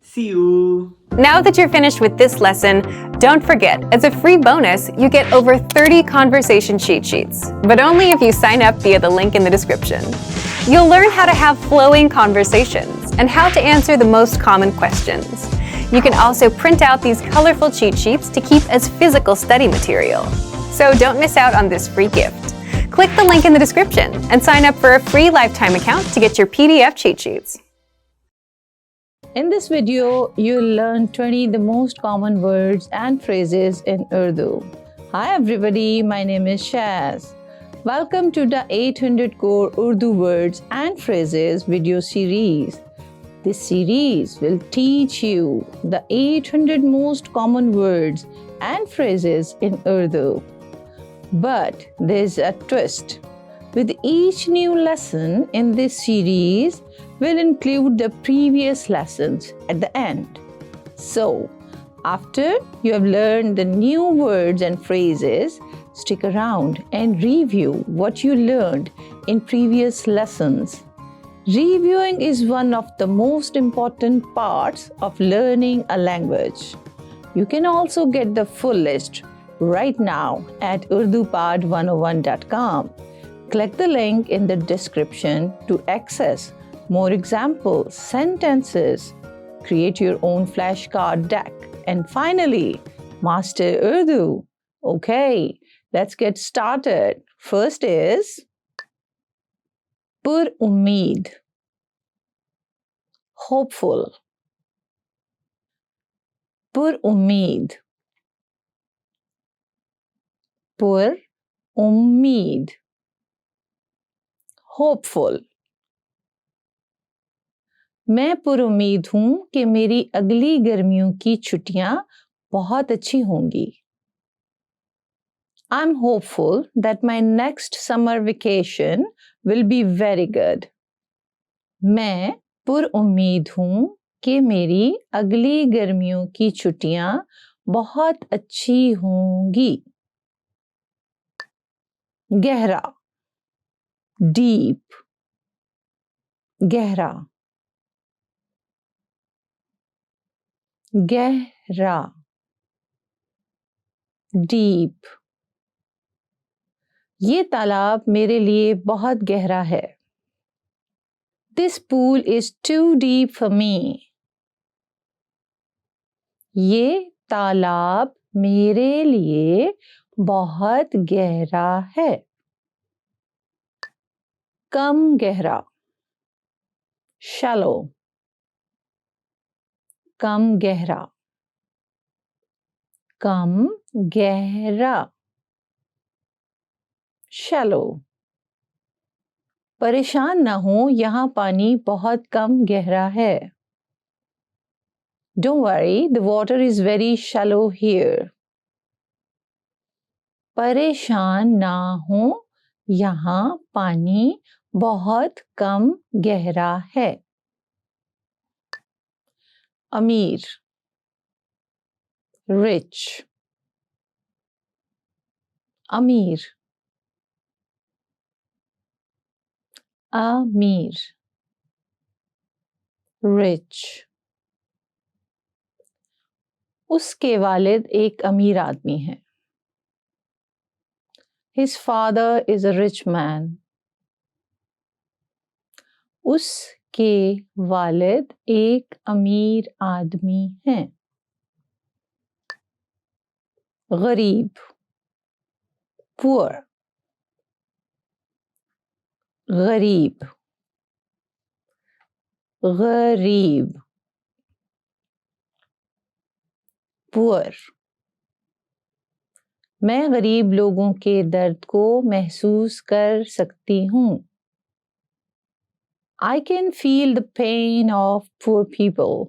See you! Now that you're finished with this lesson, don't forget, as a free bonus, you get over 30 conversation cheat sheets, but only if you sign up via the link in the description. You'll learn how to have flowing conversations and how to answer the most common questions. You can also print out these colorful cheat sheets to keep as physical study material. So don't miss out on this free gift. Click the link in the description and sign up for a free lifetime account to get your PDF cheat sheets. In this video, you'll learn 20 the most common words and phrases in Urdu. Hi everybody, my name is Shaz. Welcome to the 800 Core Urdu Words and Phrases video series. This series will teach you the 800 most common words and phrases in Urdu. But there's a twist. With each new lesson in this series, we'll include the previous lessons at the end. So, after you have learned the new words and phrases, stick around and review what you learned in previous lessons. Reviewing is one of the most important parts of learning a language. You can also get the full list right now at urdupod101.com. Click the link in the description to access more examples, sentences, create your own flashcard deck, and finally, master Urdu. Okay, let's get started. First is Pur Umeed, hopeful. Pur Umeed. पुर उम्मीद, hopeful. मैं पुरुम्मीद हूं कि मेरी अगली गर्मियों की छुट्टियां बहुत अच्छी होंगी. I'm hopeful that my next summer vacation will be very good. मैं पुरुम्मीद हूं कि मेरी अगली गर्मियों की छुट्टियां बहुत अच्छी होंगी. गहरा, deep, गहरा, गहरा, deep. ये तालाब मेरे लिए बहुत गहरा है. This pool is too deep for me. ये तालाब मेरे लिए बहुत गहरा है. कम गहरा, shallow, कम गहरा, कम गहरा, shallow. परेशान ना हो, यहाँ पानी बहुत कम गहरा है. Don't worry, the water is very shallow here. परेशान ना हो, यहाँ पानी बहुत कम गहरा है. अमीर, rich, अमीर, अमीर, rich. उसके वालिद एक अमीर आदमी हैं. His father is a rich man. उसके वालिद एक अमीर आदमी हैं. गरीब, poor, गरीब, गरीब, poor. मैं गरीब लोगों के दर्द को महसूस कर सकती हूँ. I can feel the pain of poor people.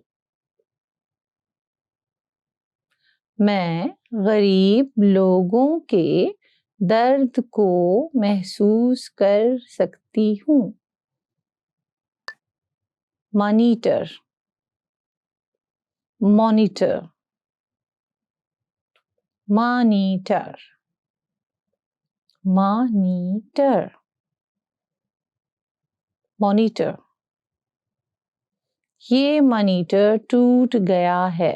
मैं गरीब लोगों के दर्द को महसूस कर सकती हूँ. Monitor, monitor, monitor, monitor, monitor. ये मॉनिटर टूट गया है.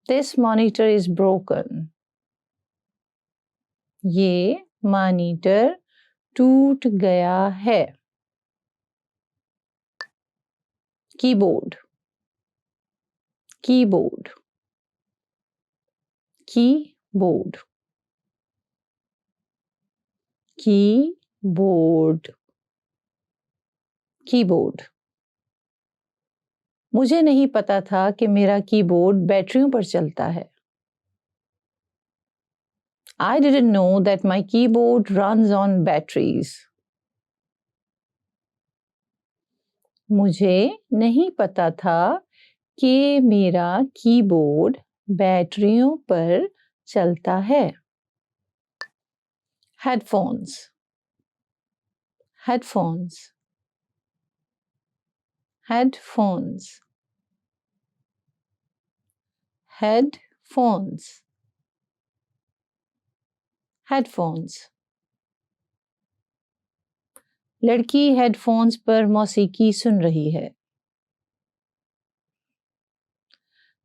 This monitor is broken. ये मॉनिटर टूट गया है. Keyboard, keyboard, keyboard, keyboard, keyboard. मुझे नहीं पता था कि मेरा कीबोर्ड बैटरियों पर चलता है. I didn't know that my keyboard runs on batteries. मुझे नहीं पता था कि मेरा कीबोर्ड बैटरियों पर चलता है. Headphones, headphones, headphones, headphones, headphones. लड़की हेडफोन्स पर मौसीकी सुन रही है.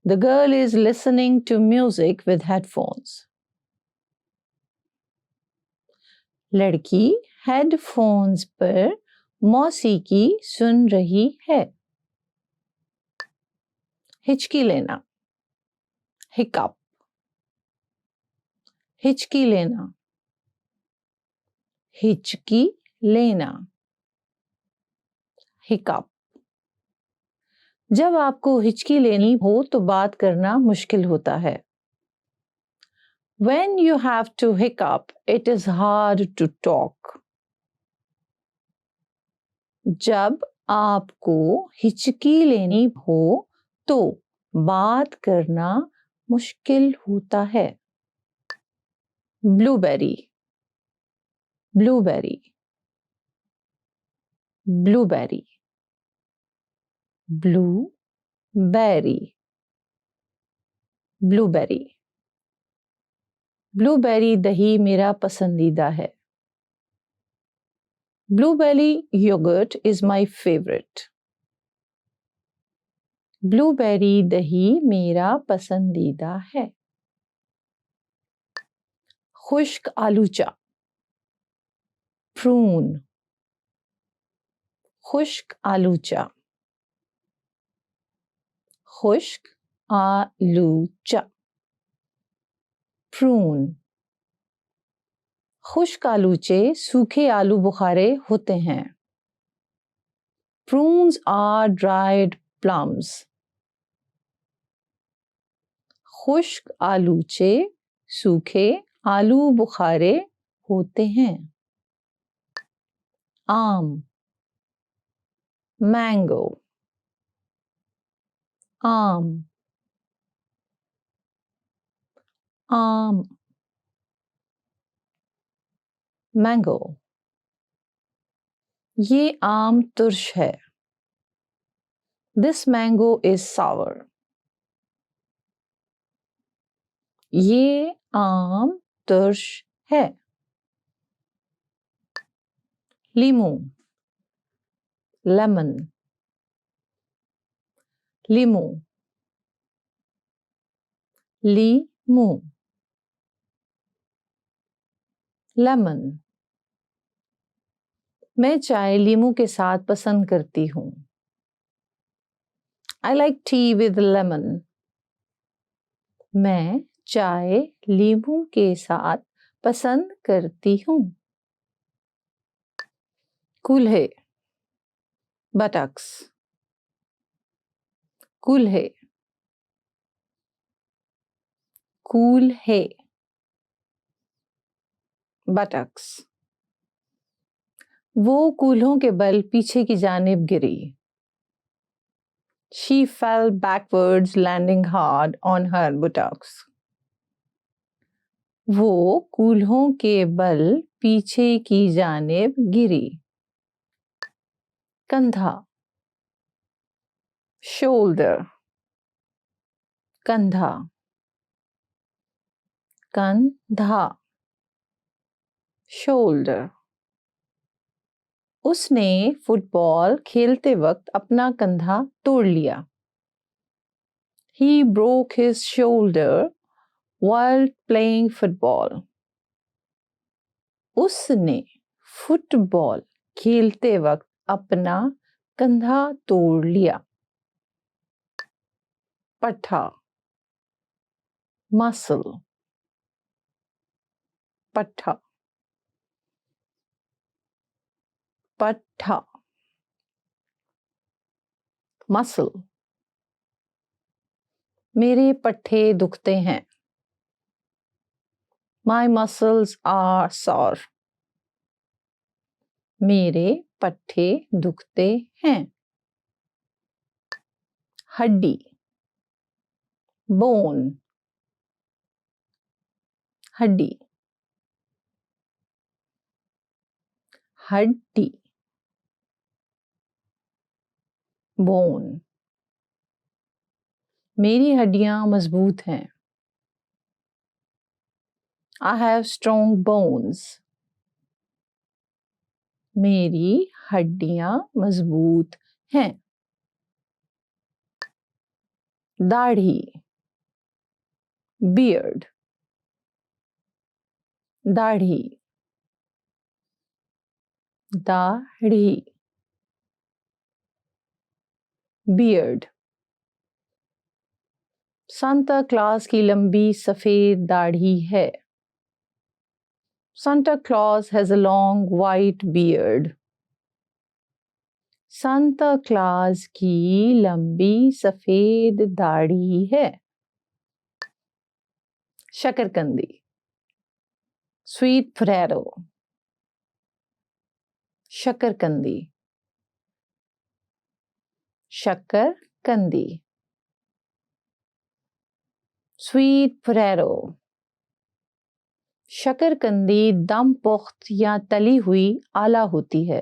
The girl is listening to music with headphones. लड़की हेडफोन्स पर मौसीकी सुन रही है. हिचकी लेना, हिकअप, हिचकी लेना, हिचकी लेना, हिकअप. जब आपको हिचकी लेनी हो तो बात करना मुश्किल होता है. When you have to hiccup, it is hard to talk. जब आपको हिचकी लेनी हो तो बात करना मुश्किल होता है. Blueberry, blueberry, blueberry, blueberry, blueberry. Blueberry दही मेरा पसंदीदा है. Blueberry yogurt is my favorite. Blueberry दही मेरा पसंदीदा है. खुश्क आलूचा. Prune. खुश्क आलूचा. खुश्क आलूचा. Prune. खुश्क आलूचे सूखे आलू बुखारे होते हैं. Prunes are dried plums. खुश्क आलूचे सूखे आलू बुखारे होते हैं. आम. Mango. आम. आम. Mango. ये आम तुर्श है. This mango is sour. ये आम तुर्श है. लीमू. Lemon. लीमू. लीमू. Lemon. मैं चाय लीमू के साथ पसंद करती हूँ. I like tea with lemon. मैं चाय लीमू के साथ पसंद करती हूँ. कूल्हे. Buttocks. कूल्हे. कूल्हे. Buttocks. वो कूल्हों के बल पीछे की जानिब गिरी. She fell backwards, landing hard on her buttocks. वो कूल्हों के बल पीछे की जानिब गिरी. कंधा. Shoulder. कंधा. कंधा. Shoulder. उसने फुटबॉल खेलते वक्त अपना कंधा तोड़ लिया. He broke his shoulder while playing football. उसने फुटबॉल खेलते वक्त अपना कंधा तोड़ लिया. पट्ठा. Muscle. पट्ठा. पट्ठा. Muscle. मेरे पट्ठे दुखते हैं. My muscles are sore. मेरे पट्ठे दुखते हैं. हड्डी. Bone. हड्डी. हड्डी. Bone. मेरी हड्डियां मजबूत हैं. I have strong bones. मेरी हड्डियां मजबूत हैं. दाढ़ी. Beard. दाढ़ी. दाढ़ी. Beard. सांता क्लॉज की लंबी सफेद दाढ़ी है. Santa Claus has a long white beard. Santa Claus की लंबी सफेद दाढ़ी है. शकरकंदी. sweet potato, shakarkandi, shakarkandi, sweet potato. शकरकंदी दम पुख्त या तली हुई आला होती है.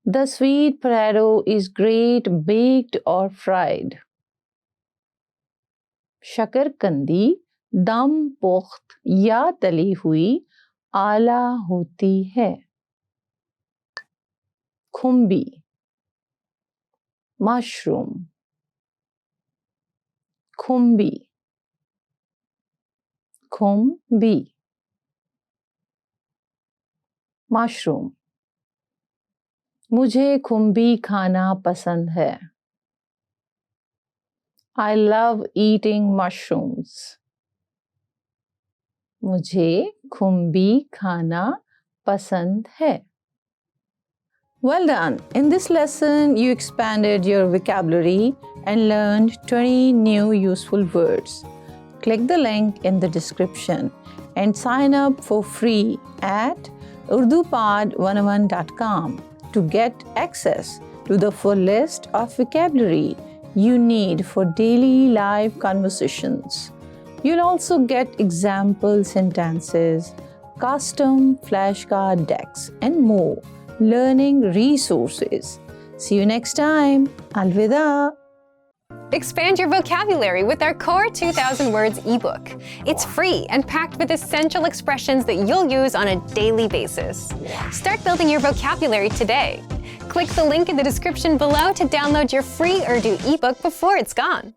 The sweet potato is great baked or fried. शकरकंदी दम पुख्त या तली हुई आला होती है. खुम्बी, mushroom, खुम्बी, खुम्बी, mushroom. मुझे खुम्बी खाना पसंद है. I love eating mushrooms. मुझे खुम्बी खाना पसंद है. Well done! In this lesson, you expanded your vocabulary and learned 20 new useful words. Click the link in the description and sign up for free at urdupod101.com to get access to the full list of vocabulary you need for daily live conversations. You'll also get example sentences, custom flashcard decks, and more learning resources. See you next time. Alvida. Expand your vocabulary with our Core 2000 Words ebook. It's free and packed with essential expressions that you'll use on a daily basis. Start building your vocabulary today. Click the link in the description below to download your free Urdu ebook before it's gone.